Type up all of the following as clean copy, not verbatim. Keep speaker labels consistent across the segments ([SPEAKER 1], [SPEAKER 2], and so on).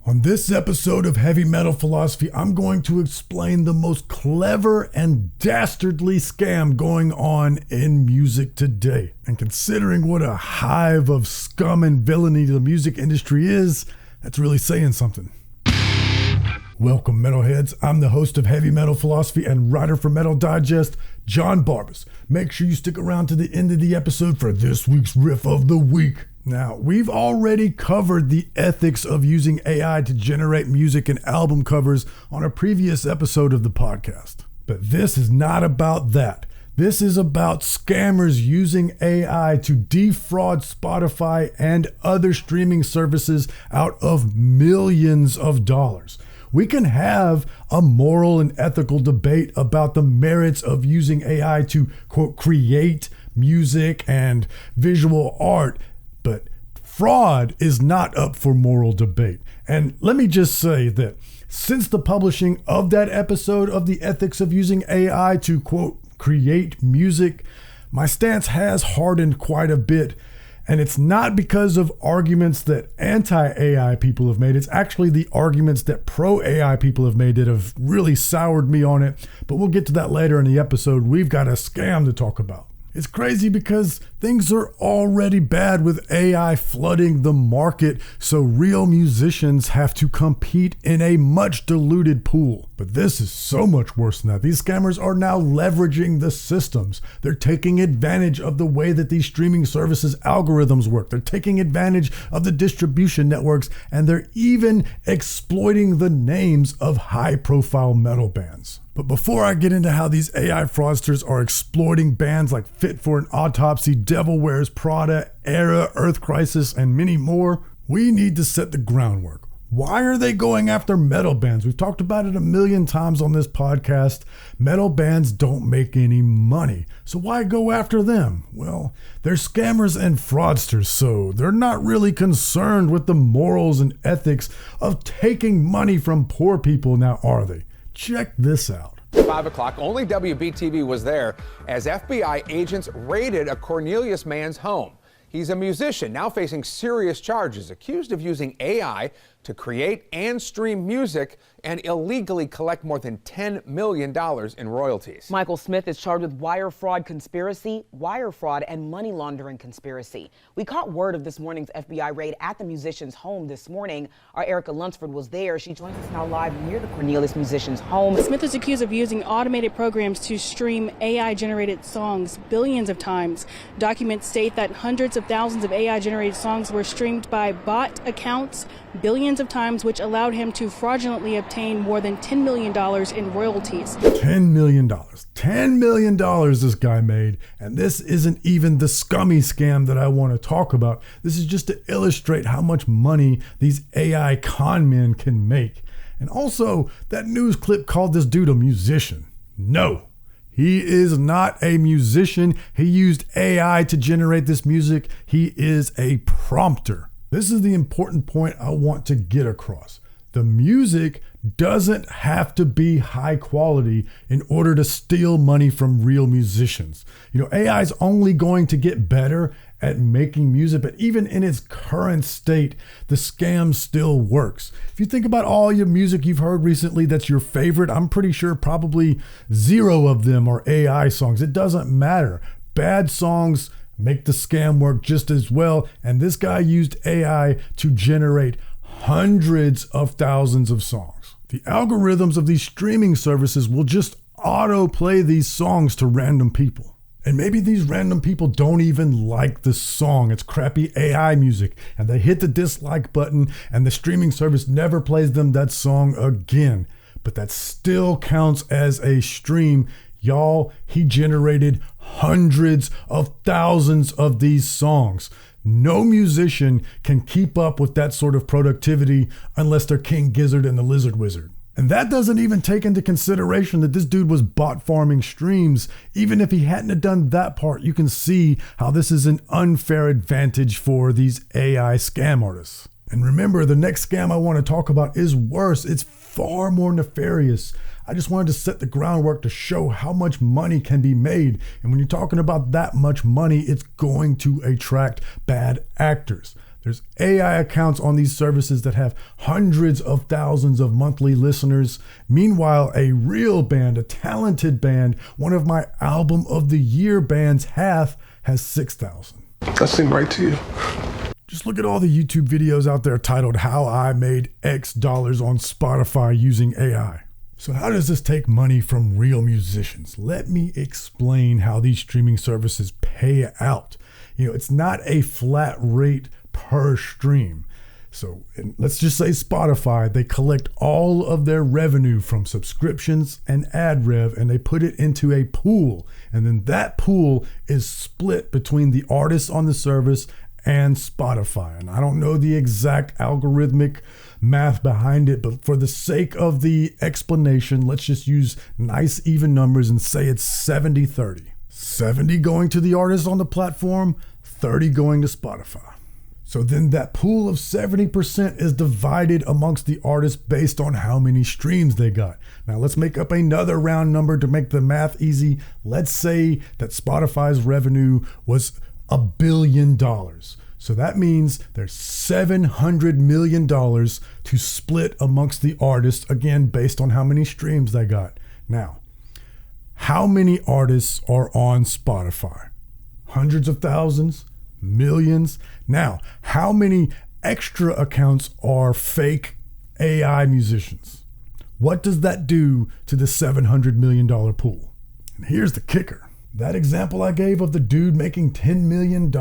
[SPEAKER 1] On this episode of Heavy Metal Philosophy, I'm going to explain the most clever and dastardly scam going on in music today. And considering what a hive of scum and villainy the music industry is, that's really saying something. Welcome, metalheads. I'm the host of Heavy Metal Philosophy and writer for Metal Digest, John Barbas. Make sure you stick around to the end of the episode for this week's riff of the week. Now, we've already covered the ethics of using AI to generate music and album covers on a previous episode of the podcast. But this is not about that. This is about scammers using AI to defraud Spotify and other streaming services out of millions of dollars. We can have a moral and ethical debate about the merits of using AI to, quote, create music and visual art, but fraud is not up for moral debate. And let me just say that since the publishing of that episode of the ethics of using AI to, quote, create music, my stance has hardened quite a bit. And it's not because of arguments that anti-AI people have made. It's actually the arguments that pro-AI people have made that have really soured me on it. But we'll get to that later in the episode. We've got a scam to talk about. It's crazy because things are already bad with AI flooding the market, so real musicians have to compete in a much diluted pool. But this is so much worse than that. These scammers are now leveraging the systems. They're taking advantage of the way that these streaming services algorithms work. They're taking advantage of the distribution networks, and they're even exploiting the names of high-profile metal bands. But before I get into how these AI fraudsters are exploiting bands like Fit for an Autopsy, Devil Wears Prada, Era, Earth Crisis, and many more, we need to set the groundwork. Why are they going after metal bands? We've talked about it a million times on this podcast. Metal bands don't make any money, so why go after them? Well, they're scammers and fraudsters, so they're not really concerned with the morals and ethics of taking money from poor people, now are they? Check this out.
[SPEAKER 2] 5 o'clock, only WBTV was there as FBI agents raided a Cornelius man's home. He's a musician now facing serious charges, accused of using AI to create and stream music and illegally collect more than $10 million in royalties.
[SPEAKER 3] Michael Smith is charged with wire fraud conspiracy, wire fraud, and money laundering conspiracy. We caught word of this morning's FBI raid at the musician's home this morning. Our Erica Lunsford was there. She joins us now live near the Cornelius musician's home.
[SPEAKER 4] Smith is accused of using automated programs to stream AI-generated songs billions of times. Documents state that hundreds of thousands of AI-generated songs were streamed by bot accounts billions of times, which allowed him to fraudulently obtain more than $10 million in royalties.
[SPEAKER 1] $10 million. $10 million this guy made. And this isn't even the scummy scam that I want to talk about. This is just to illustrate how much money these AI con men can make. And also, that news clip called this dude a musician. No. He is not a musician. He used AI to generate this music. He is a prompter. This is the important point I want to get across. The music doesn't have to be high quality in order to steal money from real musicians. AI is only going to get better at making music, but even in its current state, the scam still works. If you think about all your music you've heard recently that's your favorite, I'm pretty sure probably 0 of them are AI songs. It doesn't matter. Bad songs make the scam work just as well. And this guy used AI to generate hundreds of thousands of songs. The algorithms of these streaming services will just autoplay these songs to random people. And maybe these random people don't even like the song. It's crappy AI music. And they hit the dislike button and the streaming service never plays them that song again. But that still counts as a stream. Y'all, he generated hundreds of thousands of these songs. No musician can keep up with that sort of productivity unless they're King Gizzard and the Lizard Wizard. And that doesn't even take into consideration that this dude was bot farming streams. Even if he hadn't have done that part, you can see how this is an unfair advantage for these AI scam artists. And remember, the next scam I want to talk about is worse. It's far more nefarious. I just wanted to set the groundwork to show how much money can be made. And when you're talking about that much money, it's going to attract bad actors. There's AI accounts on these services that have hundreds of thousands of monthly listeners. Meanwhile, a real band, a talented band, one of my album of the year bands, has 6,000.
[SPEAKER 5] That seemed right to you.
[SPEAKER 1] Just look at all the YouTube videos out there titled "How I Made X Dollars on Spotify Using AI." So how does this take money from real musicians? Let me explain how these streaming services pay out. It's not a flat rate per stream. So let's just say Spotify, they collect all of their revenue from subscriptions and ad rev, and they put it into a pool. And then that pool is split between the artists on the service and Spotify. And I don't know the exact algorithmic math behind it, but for the sake of the explanation, let's just use nice even numbers and say it's 70-30. 70 going to the artists on the platform, 30 going to Spotify. So then that pool of 70% is divided amongst the artists based on how many streams they got. Now let's make up another round number to make the math easy. Let's say that Spotify's revenue was $1 billion. So that means there's $700 million to split amongst the artists, again, based on how many streams they got. Now, how many artists are on Spotify? Hundreds of thousands? Millions? Now, how many extra accounts are fake AI musicians? What does that do to the $700 million pool? And here's the kicker. That example I gave of the dude making $10 million,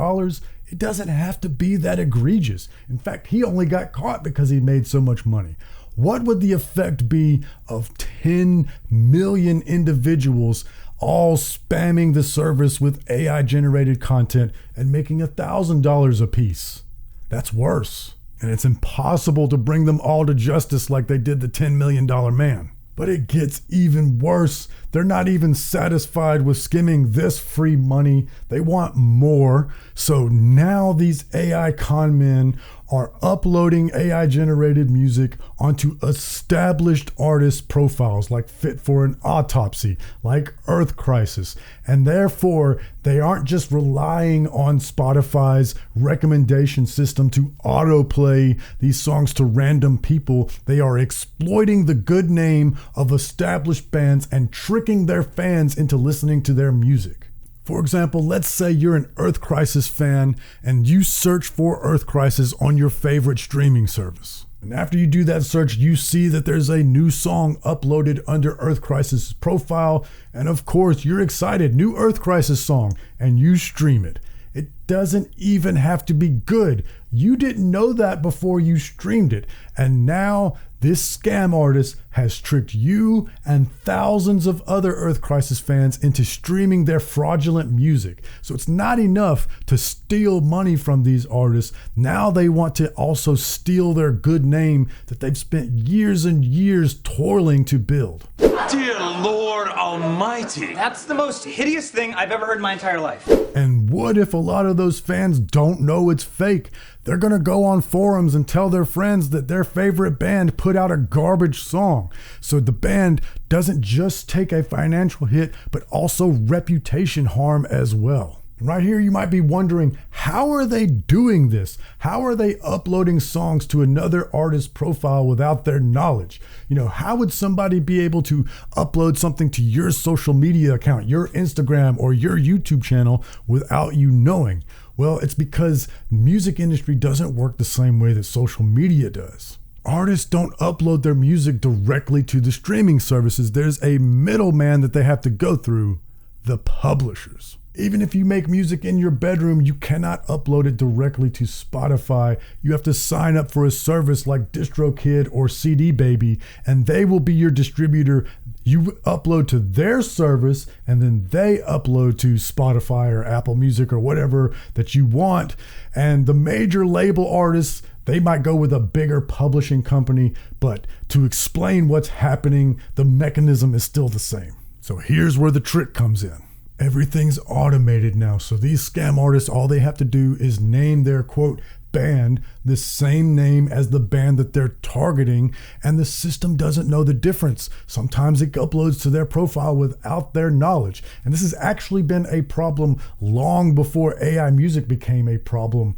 [SPEAKER 1] it doesn't have to be that egregious. In fact, he only got caught because he made so much money. What would the effect be of 10 million individuals all spamming the service with AI generated content and making $1,000 a piece? That's worse. And it's impossible to bring them all to justice like they did the $10 million man. But it gets even worse. They're not even satisfied with skimming this free money. They want more. So now these AI con men are uploading AI generated music onto established artist profiles like Fit for an Autopsy, like Earth Crisis. And therefore, they aren't just relying on Spotify's recommendation system to autoplay these songs to random people. They are exploiting the good name of established bands and tricking their fans into listening to their music. For example, let's say you're an Earth Crisis fan and you search for Earth Crisis on your favorite streaming service. And after you do that search, you see that there's a new song uploaded under Earth Crisis' profile. And of course, you're excited, new Earth Crisis song, and you stream it. It doesn't even have to be good. You didn't know that before you streamed it. And now this scam artist has tricked you and thousands of other Earth Crisis fans into streaming their fraudulent music. So it's not enough to steal money from these artists. Now they want to also steal their good name that they've spent years and years toiling to build.
[SPEAKER 6] Dear Lord Almighty. That's the most hideous thing I've ever heard in my entire life.
[SPEAKER 1] And what if a lot of those fans don't know it's fake? They're gonna go on forums and tell their friends that their favorite band put out a garbage song. So the band doesn't just take a financial hit, but also reputation harm as well. Right here, you might be wondering, how are they doing this? How are they uploading songs to another artist's profile without their knowledge? How would somebody be able to upload something to your social media account, your Instagram or your YouTube channel without you knowing? Well, it's because the music industry doesn't work the same way that social media does. Artists don't upload their music directly to the streaming services. There's a middleman that they have to go through, the publishers. Even if you make music in your bedroom, you cannot upload it directly to Spotify. You have to sign up for a service like DistroKid or CD Baby, and they will be your distributor. You upload to their service, and then they upload to Spotify or Apple Music or whatever that you want. And the major label artists, they might go with a bigger publishing company, but to explain what's happening, the mechanism is still the same. So here's where the trick comes in. Everything's automated now. So these scam artists, all they have to do is name their quote band the same name as the band that they're targeting, and the system doesn't know the difference. Sometimes it uploads to their profile without their knowledge. And this has actually been a problem long before AI music became a problem.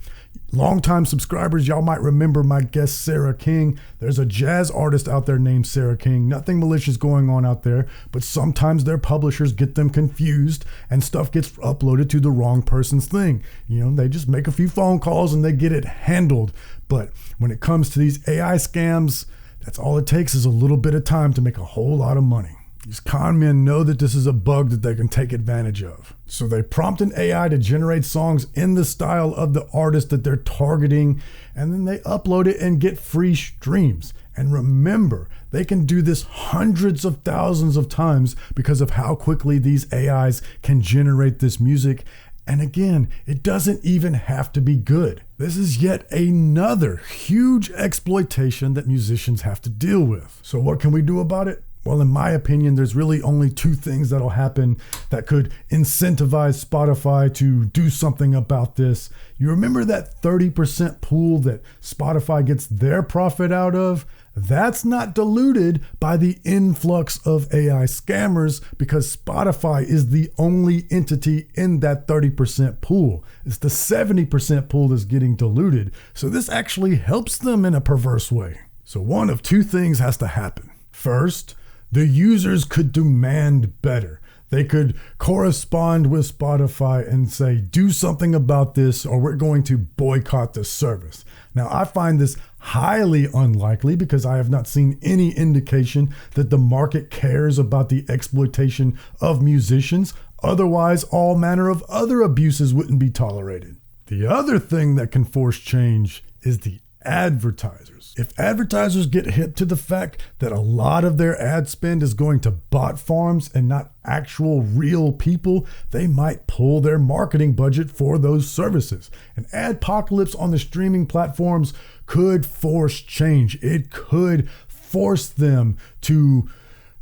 [SPEAKER 1] Longtime subscribers, y'all might remember my guest Sarah King. There's a jazz artist out there named Sarah King. Nothing malicious going on out there, but sometimes their publishers get them confused and stuff gets uploaded to the wrong person's thing. They just make a few phone calls and they get it handled. But when it comes to these AI scams, that's all it takes is a little bit of time to make a whole lot of money. These con men know that this is a bug that they can take advantage of. So they prompt an AI to generate songs in the style of the artist that they're targeting, and then they upload it and get free streams. And remember, they can do this hundreds of thousands of times because of how quickly these AIs can generate this music. And again, it doesn't even have to be good. This is yet another huge exploitation that musicians have to deal with. So what can we do about it? Well, in my opinion, there's really only two things that'll happen that could incentivize Spotify to do something about this. You remember that 30% pool that Spotify gets their profit out of? That's not diluted by the influx of AI scammers because Spotify is the only entity in that 30% pool. It's the 70% pool that's getting diluted. So this actually helps them in a perverse way. So one of two things has to happen. First, the users could demand better. They could correspond with Spotify and say, do something about this or we're going to boycott the service. Now, I find this highly unlikely because I have not seen any indication that the market cares about the exploitation of musicians. Otherwise, all manner of other abuses wouldn't be tolerated. The other thing that can force change is the advertisers. If advertisers get hip to the fact that a lot of their ad spend is going to bot farms and not actual real people, they might pull their marketing budget for those services. An adpocalypse on the streaming platforms could force change. It could force them to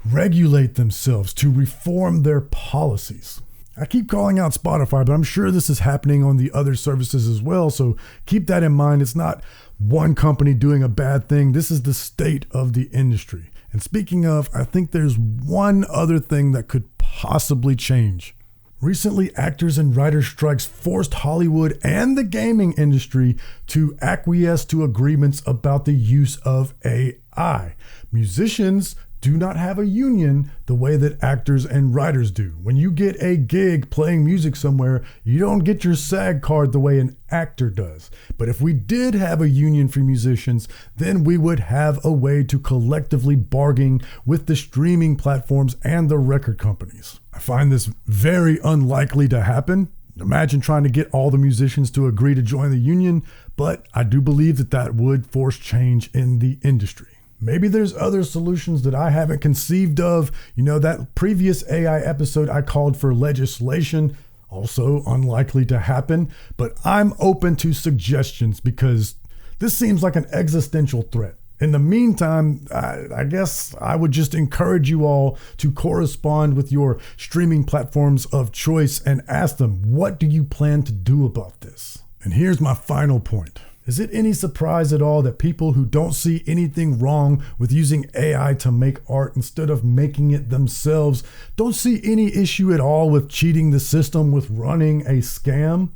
[SPEAKER 1] regulate themselves, to reform their policies. I keep calling out Spotify, but I'm sure this is happening on the other services as well. So keep that in mind. It's not one company doing a bad thing. This is the state of the industry. And speaking of, I think there's one other thing that could possibly change. Recently, actors and writers' strikes forced Hollywood and the gaming industry to acquiesce to agreements about the use of AI. Musicians do not have a union the way that actors and writers do. When you get a gig playing music somewhere, you don't get your SAG card the way an actor does. But if we did have a union for musicians, then we would have a way to collectively bargain with the streaming platforms and the record companies. I find this very unlikely to happen. Imagine trying to get all the musicians to agree to join the union, but I do believe that that would force change in the industry. Maybe there's other solutions that I haven't conceived of. That previous AI episode I called for legislation, also unlikely to happen, but I'm open to suggestions because this seems like an existential threat. In the meantime, I guess I would just encourage you all to correspond with your streaming platforms of choice and ask them, what do you plan to do about this? And here's my final point. Is it any surprise at all that people who don't see anything wrong with using AI to make art instead of making it themselves don't see any issue at all with cheating the system with running a scam?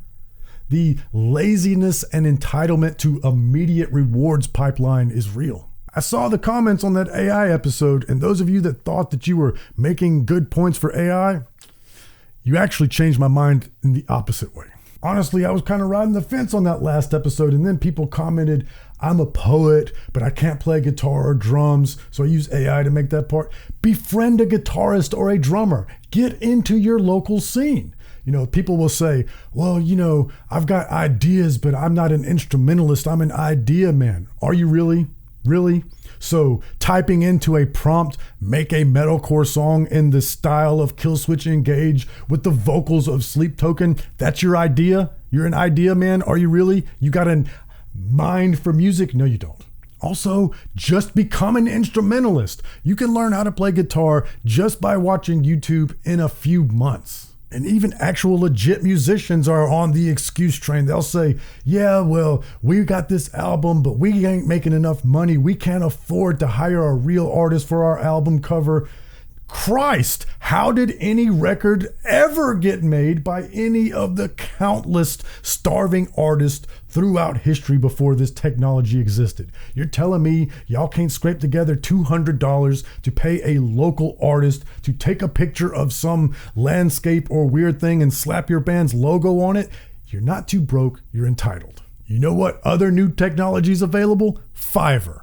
[SPEAKER 1] The laziness and entitlement to immediate rewards pipeline is real. I saw the comments on that AI episode, and those of you that thought that you were making good points for AI, you actually changed my mind in the opposite way. Honestly, I was kind of riding the fence on that last episode, and then people commented, I'm a poet, but I can't play guitar or drums, so I use AI to make that part. Befriend a guitarist or a drummer. Get into your local scene. People will say, well, I've got ideas, but I'm not an instrumentalist. I'm an idea man. Are you really? Really? So typing into a prompt, make a metalcore song in the style of Killswitch Engage with the vocals of Sleep Token, that's your idea? You're an idea man? Are you really? You got a mind for music? No, you don't. Also, just become an instrumentalist. You can learn how to play guitar just by watching YouTube in a few months. And even actual legit musicians are on the excuse train. They'll say, yeah, well, we got this album, but we ain't making enough money. We can't afford to hire a real artist for our album cover. Christ, how did any record ever get made by any of the countless starving artists throughout history before this technology existed? You're telling me y'all can't scrape together $200 to pay a local artist to take a picture of some landscape or weird thing and slap your band's logo on it? You're not too broke, you're entitled. You know what other new technology is available? Fiverr.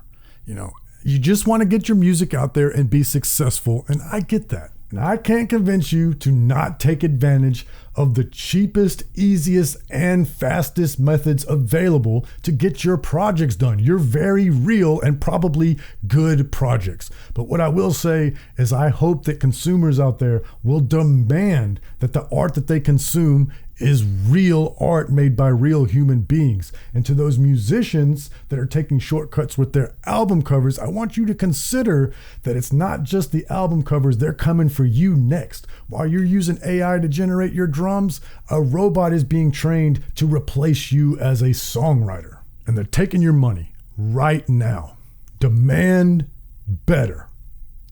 [SPEAKER 1] You just want to get your music out there and be successful, and I get that. And I can't convince you to not take advantage of the cheapest, easiest, and fastest methods available to get your projects done. Your very real and probably good projects. But what I will say is I hope that consumers out there will demand that the art that they consume is real art made by real human beings. And to those musicians that are taking shortcuts with their album covers, I want you to consider that it's not just the album covers, they're coming for you next. While you're using AI to generate your drums, a robot is being trained to replace you as a songwriter. And they're taking your money right now. Demand better.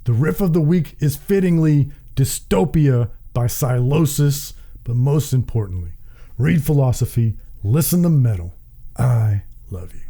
[SPEAKER 1] The riff of the week is fittingly Dystopia by Silosis. But most importantly, read philosophy, listen to metal. I love you.